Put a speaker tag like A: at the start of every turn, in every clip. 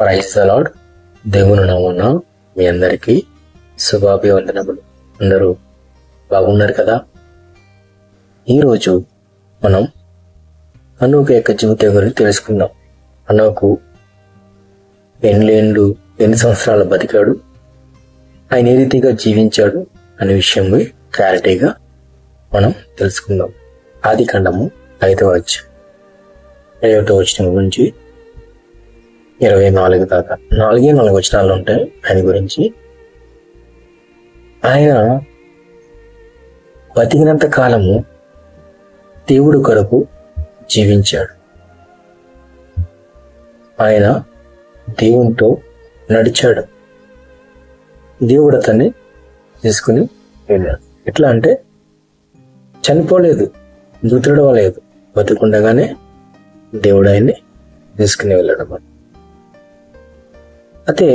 A: Praise the lord. దేవుని నామమున మీ అందరికీ శుభాభివందనములు. అందరూ బాగున్నారు కదా? ఈరోజు మనం హనోకు యొక్క జీవితం గురించి తెలుసుకుందాం. హనోకు ఎన్ని సంవత్సరాలు బతికాడు, ఆయన ఏ రీతిగా జీవించాడు అనే విషయంపై క్లారిటీగా మనం తెలుసుకుందాం. ఆదికాండము 5వ అధ్యాయం 5వ వచనం నుంచి 24 దాకా 4 వచనాలు ఉంటాయి. ఆయన గురించి, ఆయన బతికినంత కాలము దేవుడు కొరకు జీవించాడు. ఆయన దేవునితో నడిచాడు. దేవుడు అతన్ని తీసుకుని వెళ్ళాడు. ఎట్లా అంటే చనిపోలేదు, మృతుడవలేదు, బతుకుండగానే దేవుడు ఆయన్ని తీసుకుని వెళ్ళాడు అన్నమాట. అయితే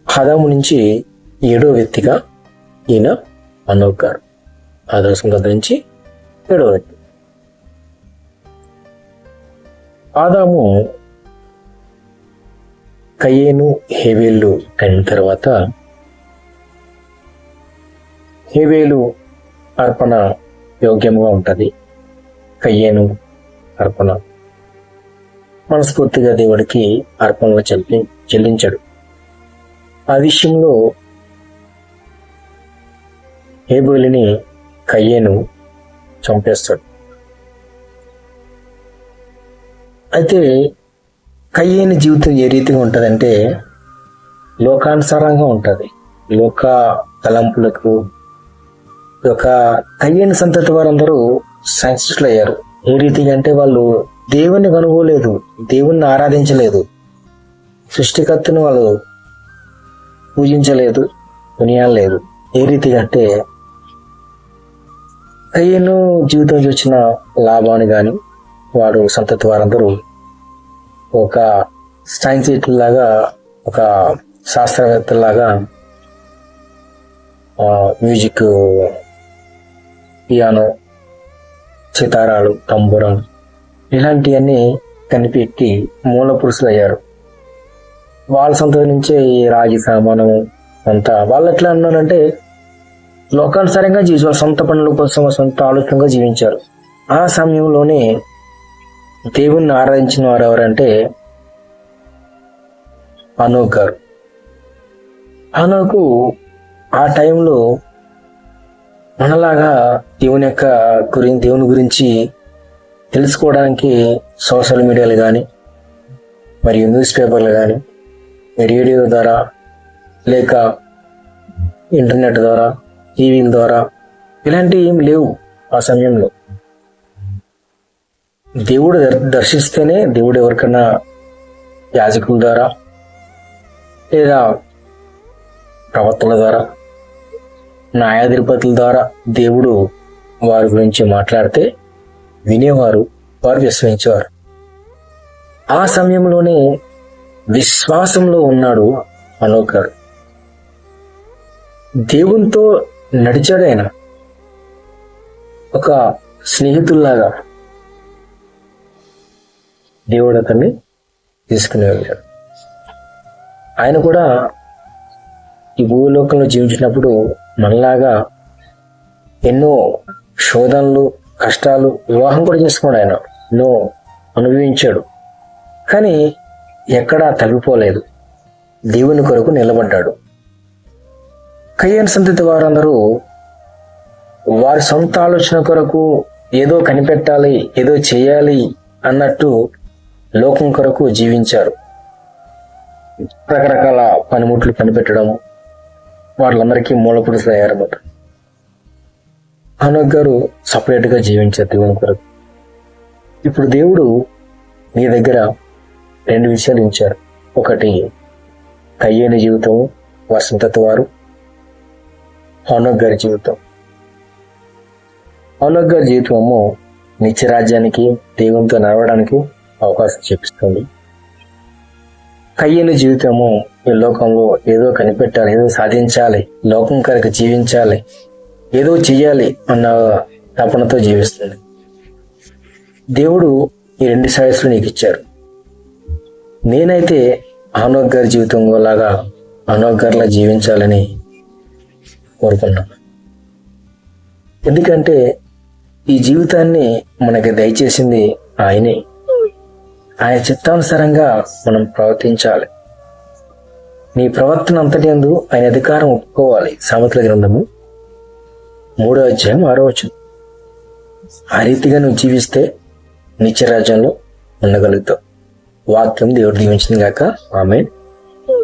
A: ఆదాము నుంచి 7వ వ్యక్తిగా ఈయన హనోకు గారు. ఆదాము సంతతి నుంచి 7వ వ్యక్తి. ఆదాము కయ్యేను హేబేలు అయిన తర్వాత హేబేలు అర్పణ యోగ్యంగా ఉంటుంది. కయ్యేను అర్పణ మనస్ఫూర్తిగా దేవుడికి అర్పణలు చెల్లించాడు. ఆ విషయంలో హేబేలుని కయ్యేను చంపేస్తాడు. అయితే కయ్యేను జీవితం ఏ రీతిగా ఉంటుందంటే లోకానుసారంగా ఉంటుంది. లోక తలంపులకు ఒక కయ్యేను సంతతి వారందరూ సైంటిస్టులు అయ్యారు. ఏ రీతిగా అంటే వాళ్ళు దేవుణ్ణి కనుగోలేదు, దేవుణ్ణి ఆరాధించలేదు, సృష్టికర్తను వాళ్ళు పూజించలేదు, కొనియాడలేదు. ఏ రీతిగా అంటే కయ్యేను జీవితం చూసిన లాభాన్ని కానీ వాడు సంతతి వారందరూ ఒక సైన్సిస్టులాగా, ఒక శాస్త్రవేత్తలాగా మ్యూజిక్, పియానో, సితారాలు, తంబురం ఇలాంటివన్నీ కనిపెట్టి మూల పురుషులు అయ్యారు. వాళ్ళ సంతతి నుంచే ఈ రాగి సామానము అంతా. వాళ్ళు ఎట్లా అన్నారంటే లోకానుసారంగా జీవించారు, సొంత పనుల కోసం సొంత ఆలోచనగా జీవించారు. ఆ సమయంలోనే దేవుణ్ణి ఆరాధించిన వారు ఎవరంటే హనోకు గారు. హనోకు ఆ టైంలో మనలాగా దేవుని గురించి తెలుసుకోవడానికి సోషల్ మీడియాలు కానీ, మరియు న్యూస్ పేపర్లు కానీ, రేడియో ద్వారా, లేక ఇంటర్నెట్ ద్వారా, టీవీల ద్వారా ఇలాంటివి ఏమి లేవు. ఆ సమయంలో దేవుడు దర్శిస్తేనే దేవుడు ఎవరికన్నా యాజకుల ద్వారా లేదా ప్రవక్తల ద్వారా, న్యాయాధిపతుల ద్వారా దేవుడు వారి గురించి మాట్లాడితే వినేవారు, వారు విశ్వసించేవారు. ఆ సమయంలోనే విశ్వాసంలో ఉన్నాడు హనోకు గారు. దేవునితో నడిచాడు. ఆయన ఒక స్నేహితుల్లాగా దేవుడు అతన్ని తీసుకుని వెళ్ళాడు. ఆయన కూడా ఈ భూలోకంలో జీవించినప్పుడు మనలాగా ఎన్నో శోధనలు, కష్టాలు, వివాహం కూడా చేసుకున్నాడు. ఆయన ఎన్నో అనుభవించాడు. కానీ ఎక్కడా తగ్గిపోలేదు. దేవుని కొరకు నిలబడ్డాడు. కయ్యేను సంతతి వారందరూ వారి సొంత ఆలోచన కొరకు ఏదో కనిపెట్టాలి, ఏదో చేయాలి అన్నట్టు లోకం కొరకు జీవించారు. రకరకాల పనిముట్లు కనిపెట్టడం, వాళ్ళందరికీ మూలపురుషులు అయ్యారన్నమాట. హనోకు గారు సపరేట్గా జీవించారు దేవుని కొరకు. ఇప్పుడు దేవుడు నీ దగ్గర 2 విషయాలు ఇచ్చారు. ఒకటి కయ్యేను జీవితం, వారి సంతతి వారు. హనోకు గారి జీవితం. హనోకు గారి జీవితము నిత్యరాజ్యానికి, దేవునితో నడవడానికి అవకాశం చూపిస్తుంది. కయ్యేను జీవితము ఈ లోకంలో ఏదో కనిపెట్టాలి, ఏదో సాధించాలి, లోకం కొరకు జీవించాలి, ఏదో చెయ్యాలి అన్న తపనతో జీవిస్తుంది. దేవుడు ఈ 2 ఛాయిస్లు నీకు ఇచ్చారు. నేనైతే ఆనోక్ గారి జీవితం లాగా ఆనోక్ గారిలా జీవించాలని కోరుకున్నాను. ఎందుకంటే ఈ జీవితాన్ని మనకి దయచేసింది ఆయనే. ఆయన చిత్తానుసారంగా మనం ప్రవర్తించాలి. నీ ప్రవర్తన అంతటి యందు ఆయన అధికారం ఒప్పుకోవాలి. సామెతల గ్రంథము 3వ అధ్యాయం 6వ వచనం. ఆ రీతిగా నువ్వు జీవిస్తే నిత్యరాజ్యంలో ఉండగలుగుతావు. వాక్యం దేవుడు దీవించింది గాక. ఆమేన్.